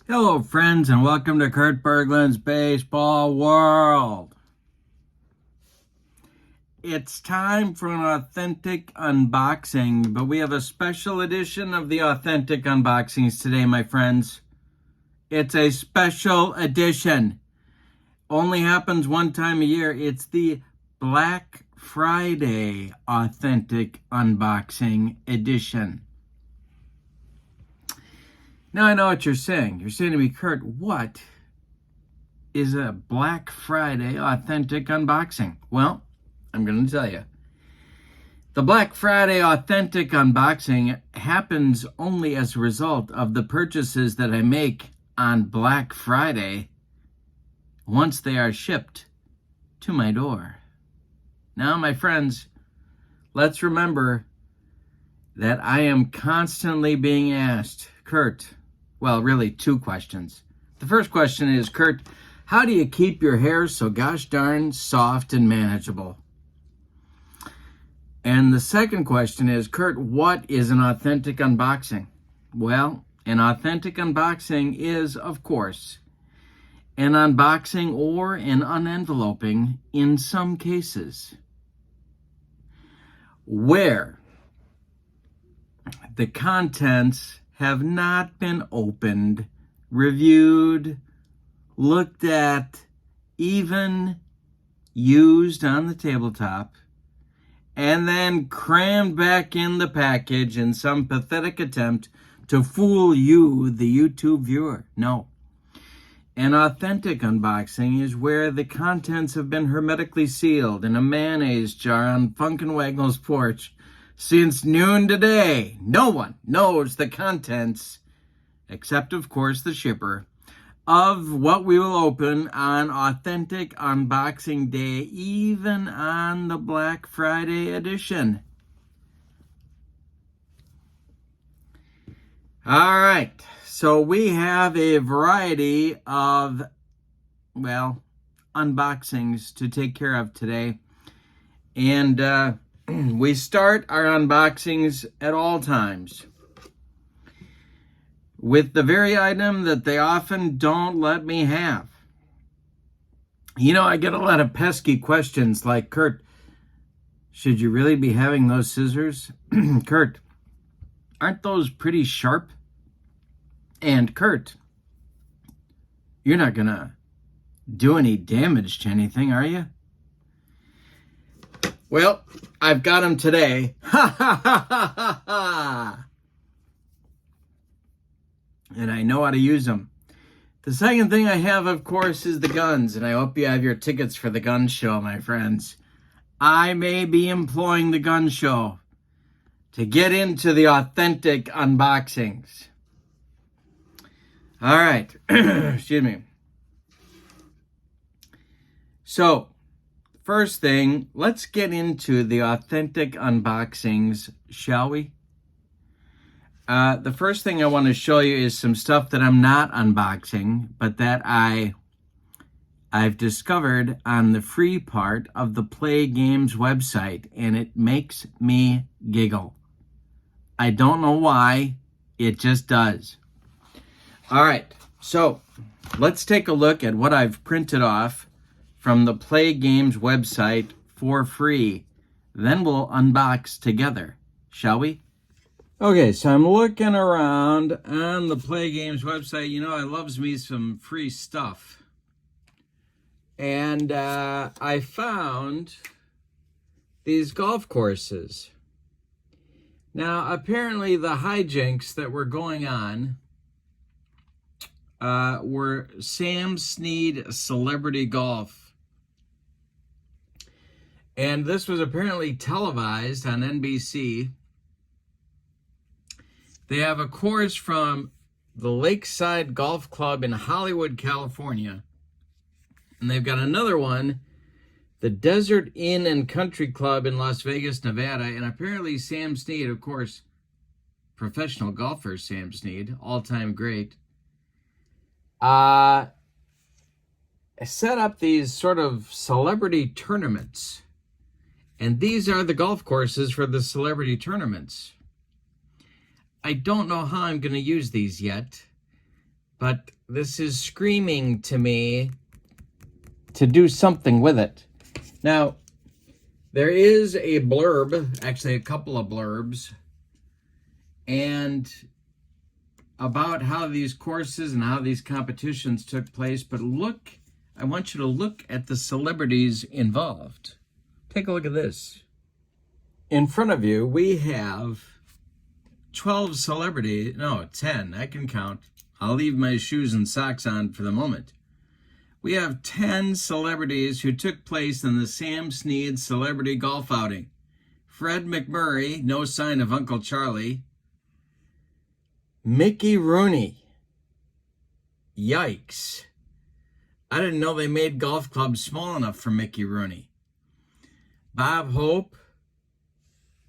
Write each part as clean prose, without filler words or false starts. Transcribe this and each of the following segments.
Hello, friends, and welcome to Kurt Berglund's Baseball World. It's time for an authentic unboxing, but we have a special edition of the authentic unboxings today, my friends. It's a special edition. Only happens one time a year. It's the Black Friday authentic unboxing edition. Now I know what you're saying. You're saying to me, Kurt, what is a Black Friday authentic unboxing? Well, I'm going to tell you. The Black Friday authentic unboxing happens only as a result of the purchases that I make on Black Friday once they are shipped to my door. Now, my friends, let's remember that I am constantly being asked, Kurt, well, really two questions. The first question is, Kurt, how do you keep your hair so gosh darn soft and manageable? And the second question is, Kurt, what is an authentic unboxing? Well, an authentic unboxing is, of course, an unboxing or an unenveloping in some cases, where the contents have not been opened, reviewed, looked at, even used on the tabletop, and then crammed back in the package in some pathetic attempt to fool you, the YouTube viewer. No. An authentic unboxing is where the contents have been hermetically sealed in a mayonnaise jar on Funkenwagnall's porch since noon today. No one knows the contents, except, of course, the shipper, of what we will open on authentic unboxing day, even on the Black Friday edition. All right, so we have a variety of, unboxings to take care of today. And we start our unboxings at all times with the very item that they often don't let me have. You know, I get a lot of pesky questions like, Kurt, should you really be having those scissors? Kurt, aren't those pretty sharp? And Kurt, you're not gonna do any damage to anything, are you? Well, I've got them today. Ha ha ha ha ha ha! And I know how to use them. The second thing I have, of course, is the guns, and I hope you have your tickets for the gun show, my friends. I may be employing the gun show to get into the authentic unboxings. All right. Excuse me. So, first thing, let's get into the authentic unboxings, shall we? The first thing I want to show you is some stuff that I'm not unboxing, but that I've discovered on the free part of the Play Games website, and it makes me giggle. I don't know why, it just does. All right, so let's take a look at what I've printed off from the Play Games website for free. Then we'll unbox together, shall we? Okay, so I'm looking around on the Play Games website. You know, I loves me some free stuff. And I found these golf courses. Now, apparently the hijinks that were going on were Sam Snead Celebrity Golf. And this was apparently televised on NBC. They have a course from the Lakeside Golf Club in Hollywood, California. And they've got another one, the Desert Inn and Country Club in Las Vegas, Nevada. And apparently Sam Snead, of course, professional golfer Sam Snead, all-time great, set up these sort of celebrity tournaments. And these are the golf courses for the celebrity tournaments. I don't know how I'm going to use these yet, but this is screaming to me to do something with it. Now, there is a blurb, actually a couple of blurbs, and about how these courses and how these competitions took place, but look, I want you to look at the celebrities involved. Take a look at this. In front of you, we have 12 celebrities, no, 10, I can count. I'll leave my shoes and socks on for the moment. We have 10 celebrities who took place in the Sam Snead Celebrity Golf Outing. Fred McMurray, no sign of Uncle Charlie. Mickey Rooney. Yikes. I didn't know they made golf clubs small enough for Mickey Rooney. Bob Hope.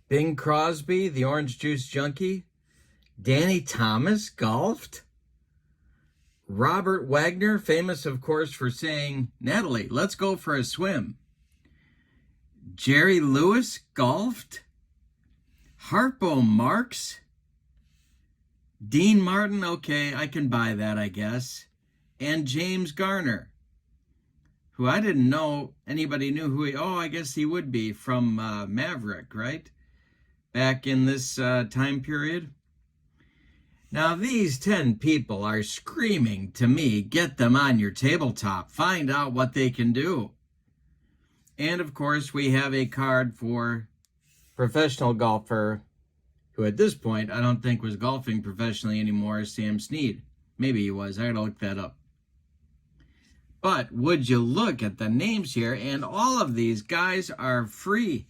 Bing Crosby, the Orange Juice Junkie. Danny Thomas golfed. Robert Wagner, famous, of course, for saying, "Natalie, let's go for a swim." Jerry Lewis golfed. Harpo Marx. Dean Martin, okay, I can buy that, I guess. And James Garner, who I didn't know anybody knew who he, I guess he would be from Maverick, right? Back in this time period. Now, these 10 people are screaming to me, get them on your tabletop. Find out what they can do. And, of course, we have a card for professional golfer, who at this point I don't think was golfing professionally anymore, Sam Snead. Maybe he was. I gotta look that up. But would you look at the names here, and all of these guys are free.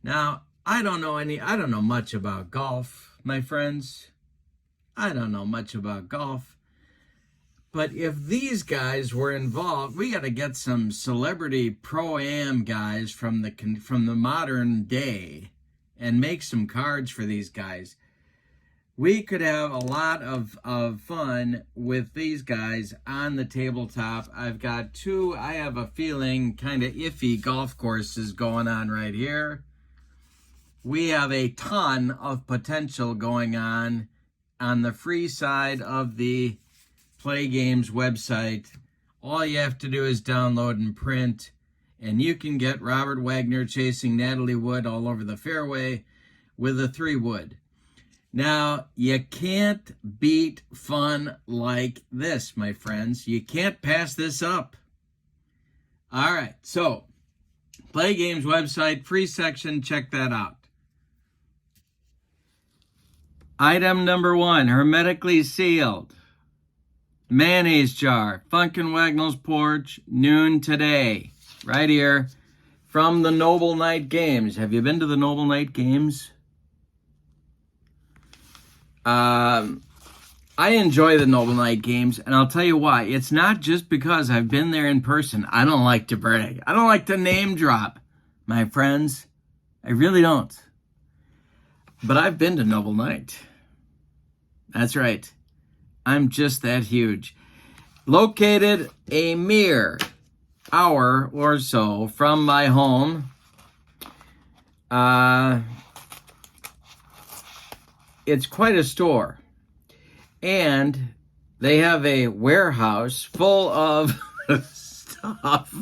Now, I don't know much about golf, my friends. I don't know much about golf. But if these guys were involved, we got to get some celebrity pro-am guys from the modern day and make some cards for these guys. We could have a lot of fun with these guys on the tabletop. I've got two, I have a feeling, kind of iffy golf courses going on right here. We have a ton of potential going on the free side of the Play Games website. All you have to do is download and print, and you can get Robert Wagner chasing Natalie Wood all over the fairway with a 3-wood. Now, you can't beat fun like this, my friends. You can't pass this up. All right, so Play Games website, free section, check that out. Item number 1, hermetically sealed. Mayonnaise jar, Funkin' Wagnall's porch, noon today. Right here from the Noble Night Games. Have you been to the Noble Night Games? I enjoy the Noble Night Games, and I'll tell you why. It's not just because I've been there in person. I don't like to brag. I don't like to name drop, my friends. I really don't. But I've been to Noble Night. That's right. I'm just that huge. Located a mere hour or so from my home. It's quite a store. And they have a warehouse full of stuff.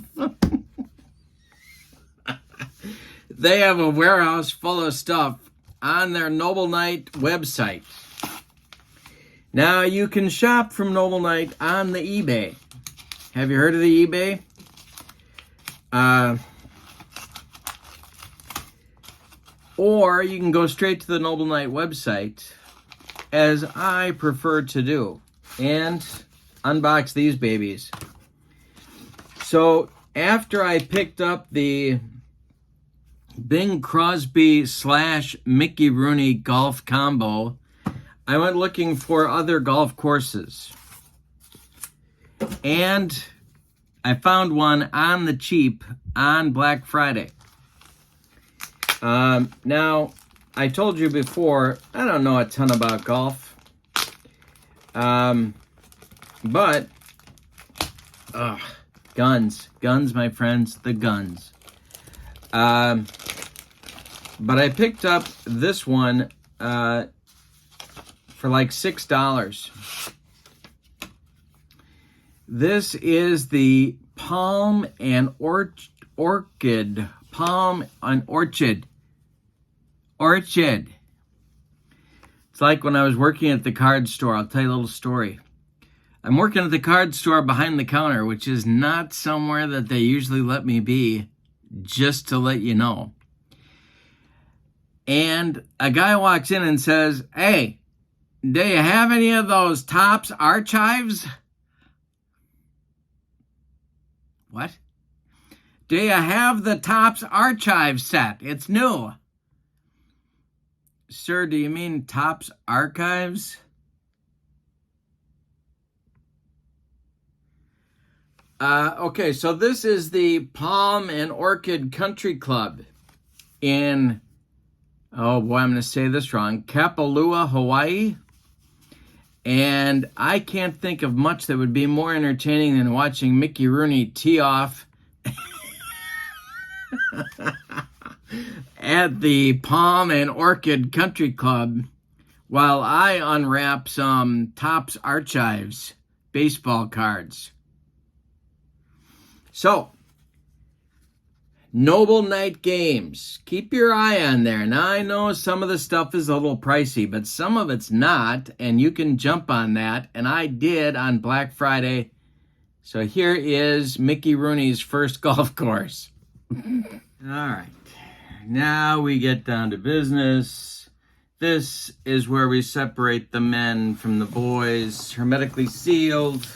They have a warehouse full of stuff on their Noble Night website. Now, you can shop from Noble Night on the eBay. Have you heard of the eBay? Or you can go straight to the Noble Night website, as I prefer to do, and unbox these babies. So, after I picked up the Bing Crosby / Mickey Rooney golf combo, I went looking for other golf courses. And I found one on the cheap on Black Friday. Now, I told you before, I don't know a ton about golf. But, guns. Guns, my friends, the guns. But I picked up this one for like $6. This is the palm and orchid. Palm and orchid. Orchid. It's like when I was working at the card store. I'll tell you a little story. I'm working at the card store behind the counter, which is not somewhere that they usually let me be, just to let you know. And a guy walks in and says, "Hey, do you have any of those Topps archives?" What? "Do you have the Topps archive set? It's new." "Sir, do you mean Topps archives?" Okay, so this is the Palm and Orchid Country Club in, oh boy, I'm going to say this wrong, Kapalua, Hawaii. And I can't think of much that would be more entertaining than watching Mickey Rooney tee off at the Palm and Orchid Country Club while I unwrap some Topps archives baseball cards. So, Noble Night Games. Keep your eye on there. Now, I know some of the stuff is a little pricey, but some of it's not, and you can jump on that, and I did on Black Friday. So here is Mickey Rooney's first golf course. All right. Now we get down to business. This is where we separate the men from the boys. Hermetically sealed.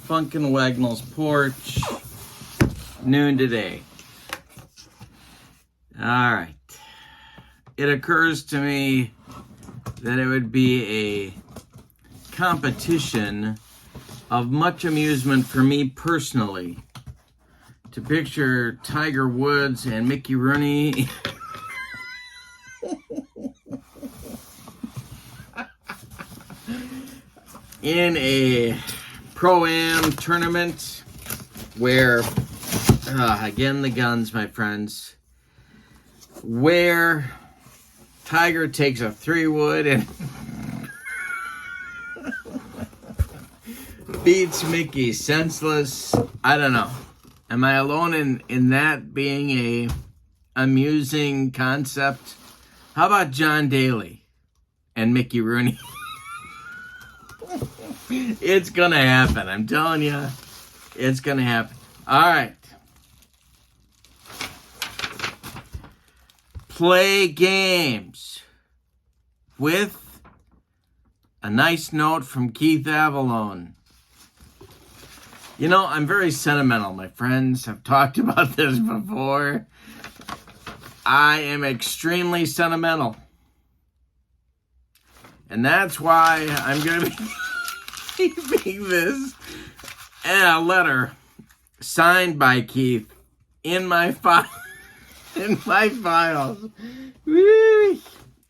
Funkin' Wagnall's porch. Noon today. All right. It occurs to me that it would be a competition of much amusement for me personally to picture Tiger Woods and Mickey Rooney in a Pro-Am tournament where, again, the guns, my friends, where Tiger takes a 3-wood and beats Mickey senseless. I don't know. Am I alone in that being a amusing concept? How about John Daly and Mickey Rooney? It's gonna happen. I'm telling you, it's gonna happen. All right. Play games with a nice note from Keith Avalone. You know, I'm very sentimental, my friends. I've talked about this before. I am extremely sentimental. And that's why I'm going to be keeping this and a letter signed by Keith in my file. In my files. Woo.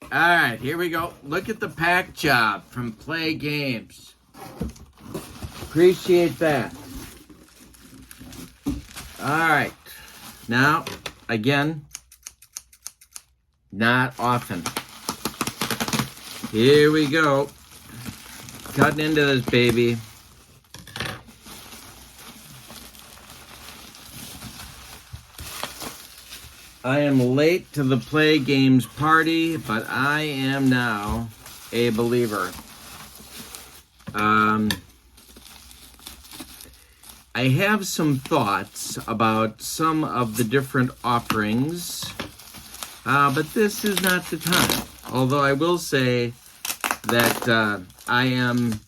All right, here we go. Look at the pack job from Play Games. Appreciate that. All right. Now, again, not often. Here we go. Cutting into this baby. I am late to the Play Games party, but I am now a believer. I have some thoughts about some of the different offerings, but this is not the time. Although I will say that I am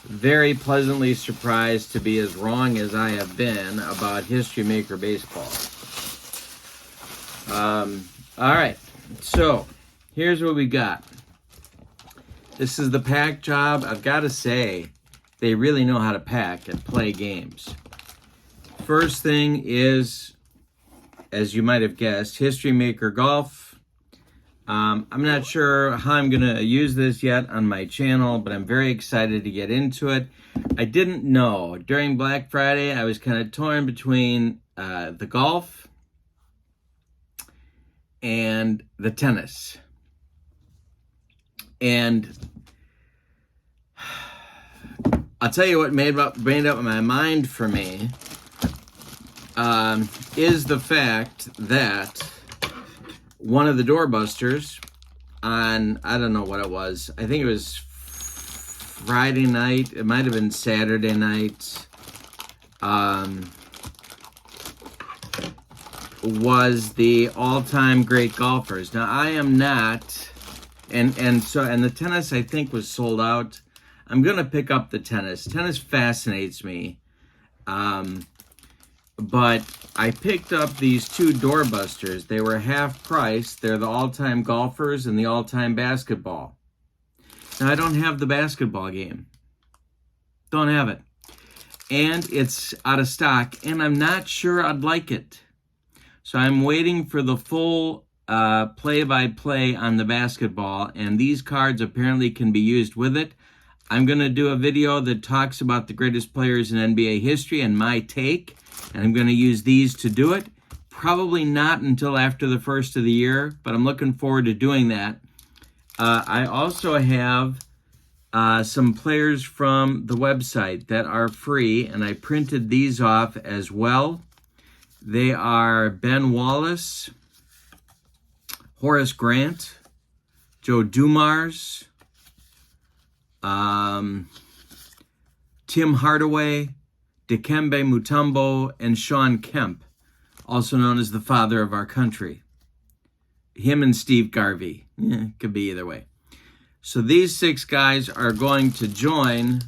very pleasantly surprised to be as wrong as I have been about History Maker Baseball. All right, so here's what we got. This is the pack job. I've got to say, they really know how to pack and Play Games. First thing is, as you might have guessed, History Maker Golf. I'm not sure how I'm going to use this yet on my channel, but I'm very excited to get into it. I didn't know. During Black Friday, I was kind of torn between the golf and the tennis. And I'll tell you what made up my mind for me is the fact that one of the doorbusters on, I don't know what it was, I think it was Friday night, it might have been Saturday night, was the all-time great golfers. Now, I am not, and the tennis, I think, was sold out. I'm going to pick up the tennis. Tennis fascinates me. But I picked up these two doorbusters. They were half price. They're the all-time golfers and the all-time basketball. Now, I don't have the basketball game. Don't have it. And it's out of stock, and I'm not sure I'd like it. So I'm waiting for the full play-by-play on the basketball, and these cards apparently can be used with it. I'm going to do a video that talks about the greatest players in NBA history and my take, and I'm going to use these to do it. Probably not until after the first of the year, but I'm looking forward to doing that. I also have some players from the website that are free, and I printed these off as well. They are Ben Wallace, Horace Grant, Joe Dumars, Tim Hardaway, Dikembe Mutombo, and Sean Kemp, also known as the father of our country. Him and Steve Garvey. Could be either way. So these 6 guys are going to join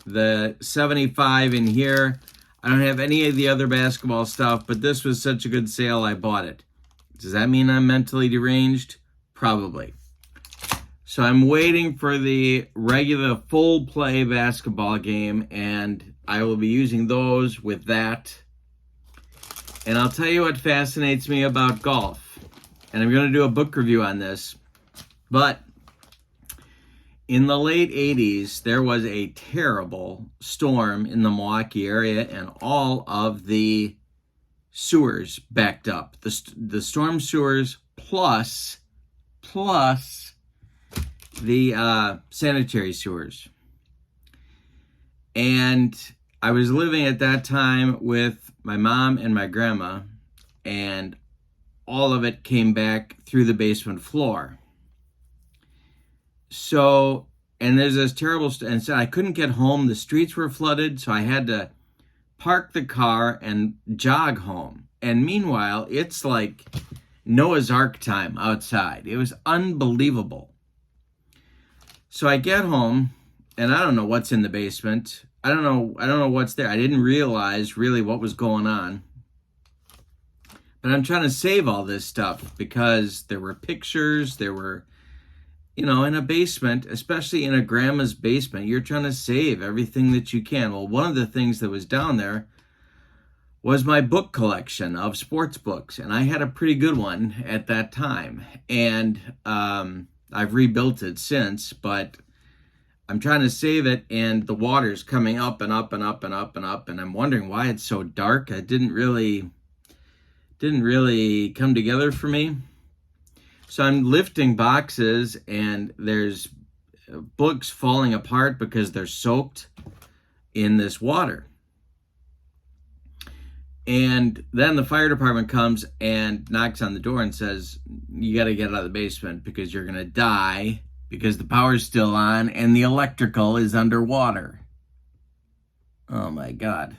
the 75 in here. I don't have any of the other basketball stuff, but this was such a good sale, I bought it. Does that mean I'm mentally deranged? Probably. So I'm waiting for the regular full play basketball game, and I will be using those with that. And I'll tell you what fascinates me about golf. And I'm going to do a book review on this. But in the late 80s, there was a terrible storm in the Milwaukee area, and all of the sewers backed up. The storm sewers plus the sanitary sewers. And I was living at that time with my mom and my grandma, and all of it came back through the basement floor. So, and there's this terrible, and so I couldn't get home. The streets were flooded, so I had to park the car and jog home. And meanwhile, it's like Noah's Ark time outside. It was unbelievable. So I get home, and I don't know what's in the basement. I don't know what's there. I didn't realize really what was going on. But I'm trying to save all this stuff because there were pictures, there were, in a basement, especially in a grandma's basement, you're trying to save everything that you can. Well, one of the things that was down there was my book collection of sports books, and I had a pretty good one at that time. And I've rebuilt it since, but I'm trying to save it, and the water's coming up and up and up and up and up, and I'm wondering why it's so dark. It didn't really come together for me. So I'm lifting boxes, and there's books falling apart because they're soaked in this water. And then the fire department comes and knocks on the door and says, you got to get out of the basement because you're going to die because the power's still on and the electrical is underwater. Oh my God.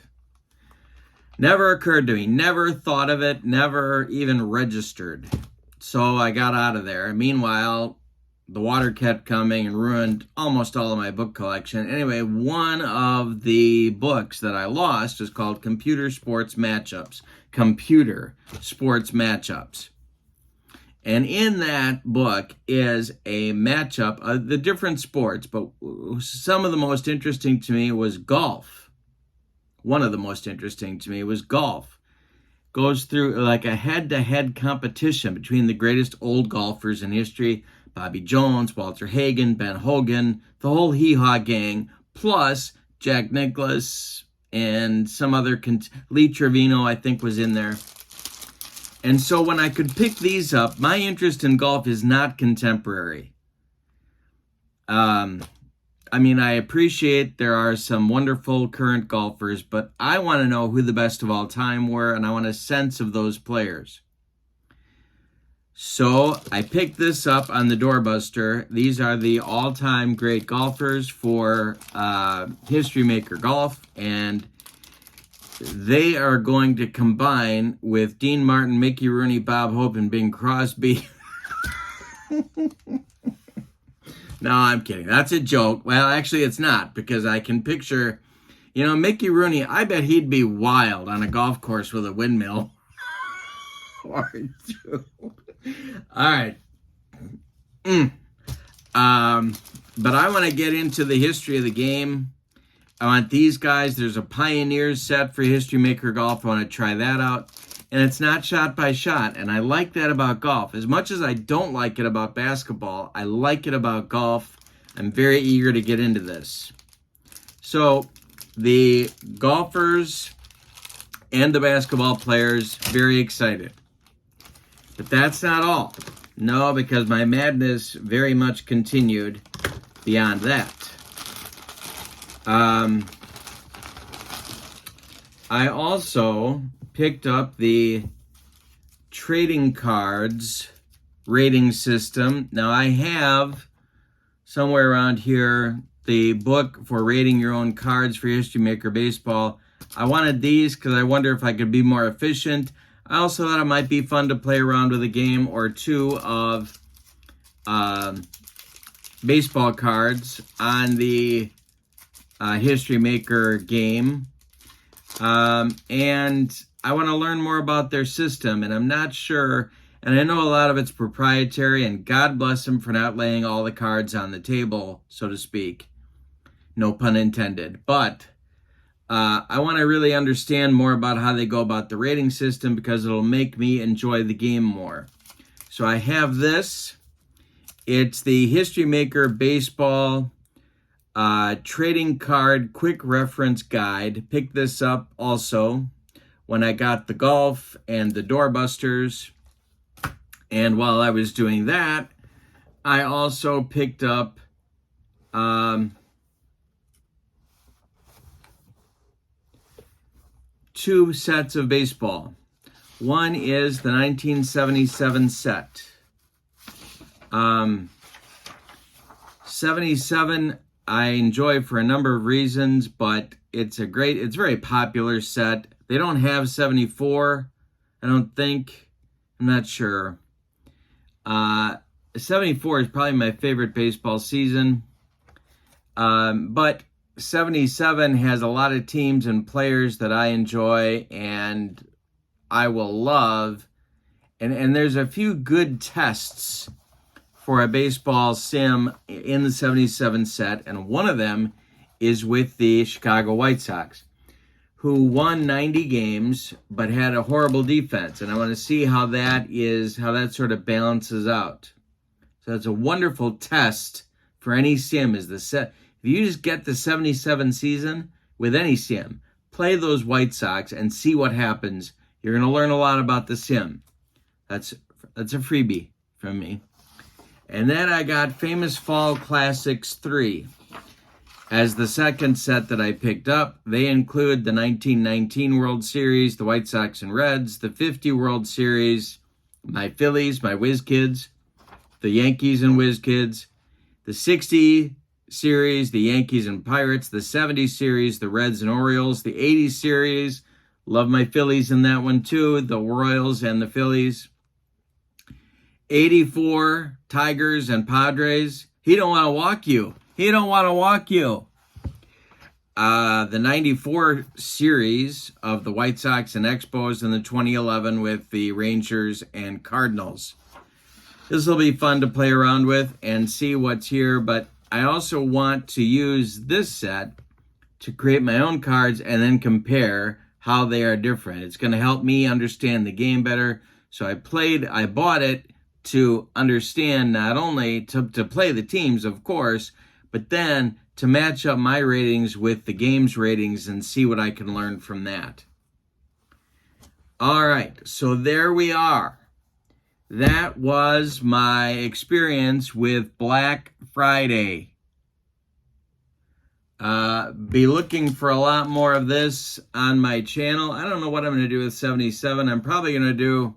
Never occurred to me, never thought of it, never even registered. So I got out of there. Meanwhile, the water kept coming and ruined almost all of my book collection. Anyway, one of the books that I lost is called Computer Sports Matchups. Computer Sports Matchups. And in that book is a matchup of the different sports, but some of the most interesting to me was golf. One of the most interesting to me was golf. Goes through like a head-to-head competition between the greatest old golfers in history, Bobby Jones, Walter Hagen, Ben Hogan, the whole hee-haw gang, plus Jack Nicklaus and some other, Lee Trevino, I think, was in there. And so when I could pick these up, my interest in golf is not contemporary. I appreciate there are some wonderful current golfers, but I want to know who the best of all time were, and I want a sense of those players. So I picked this up on the Doorbuster. These are the all-time great golfers for History Maker Golf, and they are going to combine with Dean Martin, Mickey Rooney, Bob Hope, and Bing Crosby. No, I'm kidding. That's a joke. Well, actually, it's not, because I can picture, Mickey Rooney, I bet he'd be wild on a golf course with a windmill or two. All right. But I want to get into the history of the game. I want these guys. There's a Pioneers set for History Maker Golf. I want to try that out. And it's not shot by shot. And I like that about golf. As much as I don't like it about basketball, I like it about golf. I'm very eager to get into this. So the golfers and the basketball players, very excited. But that's not all. No, because my madness very much continued beyond that. I also picked up the trading cards rating system. Now, I have somewhere around here the book for rating your own cards for History Maker Baseball. I wanted these because I wonder if I could be more efficient. I also thought it might be fun to play around with a game or two of baseball cards on the History Maker game. And I want to learn more about their system, and I'm not sure, and I know a lot of it's proprietary, and God bless them for not laying all the cards on the table, so to speak. No pun intended. But I want to really understand more about how they go about the rating system, because it'll make me enjoy the game more. So I have this. It's the History Maker Baseball Trading Card Quick Reference Guide. Picked this up also when I got the golf and the doorbusters. And while I was doing that, I also picked up two sets of baseball. One is the 1977 set. 77 I enjoy for a number of reasons, but it's very popular set. They don't have 74, I don't think. I'm not sure. 74 is probably my favorite baseball season. But 77 has a lot of teams and players that I enjoy and I will love. And there's a few good tests for a baseball sim in the 77 set, and one of them is with the Chicago White Sox, who won 90 games but had a horrible defense. And I want to see how that sort of balances out. So it's a wonderful test for any sim. If you just get the 77 season with any sim, play those White Sox and see what happens. You're going to learn a lot about the sim. That's a freebie from me. And then I got Famous Fall Classics 3 as the second set that I picked up. They include the 1919 World Series, the White Sox and Reds, the 50 World Series, my Phillies, my Whiz Kids, the Yankees and Whiz Kids, the 60 Series, the Yankees and Pirates, the 70 Series, the Reds and Orioles, the 80 Series, love my Phillies in that one too, the Royals and the Phillies. 84 Tigers and Padres. He don't want to walk you. He don't want to walk you. The 94 series of the White Sox and Expos, and the 2011 with the Rangers and Cardinals. This will be fun to play around with and see what's here, but I also want to use this set to create my own cards and then compare how they are different. It's going to help me understand the game better. So I bought it to understand, not only to play the teams, of course, but then to match up my ratings with the game's ratings and see what I can learn from that. All right, so there we are. That was my experience with Black Friday. Be looking for a lot more of this on my channel. I don't know what I'm going to do with 77. I'm probably going to do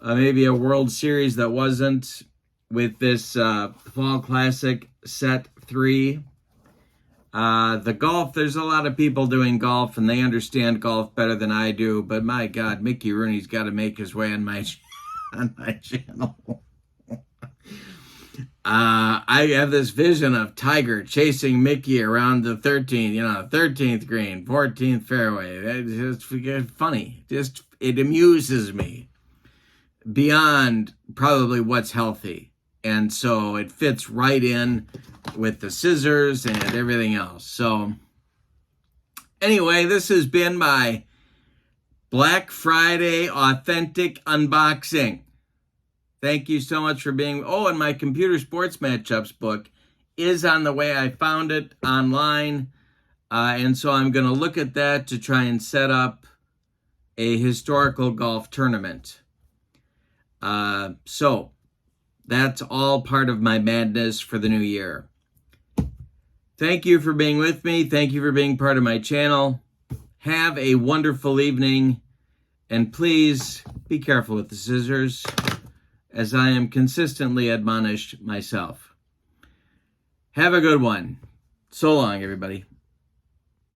maybe a World Series that wasn't with this Fall Classic Set 3. The golf, there's a lot of people doing golf, and they understand golf better than I do. But my God, Mickey Rooney's got to make his way on my channel. I have this vision of Tiger chasing Mickey around the 13th green, 14th fairway. It's just funny. It amuses me beyond probably what's healthy. And so it fits right in with the scissors and everything else. So anyway, this has been my Black Friday authentic unboxing. Thank you so much for being... Oh, and my Computer Sports Matchups book is on the way. I found it online. And so I'm going to look at that to try and set up a historical golf tournament. So that's all part of my madness for the new year. Thank you for being with me. Thank you for being part of my channel. Have a wonderful evening. And please be careful with the scissors, as I am consistently admonished myself. Have a good one. So long, everybody.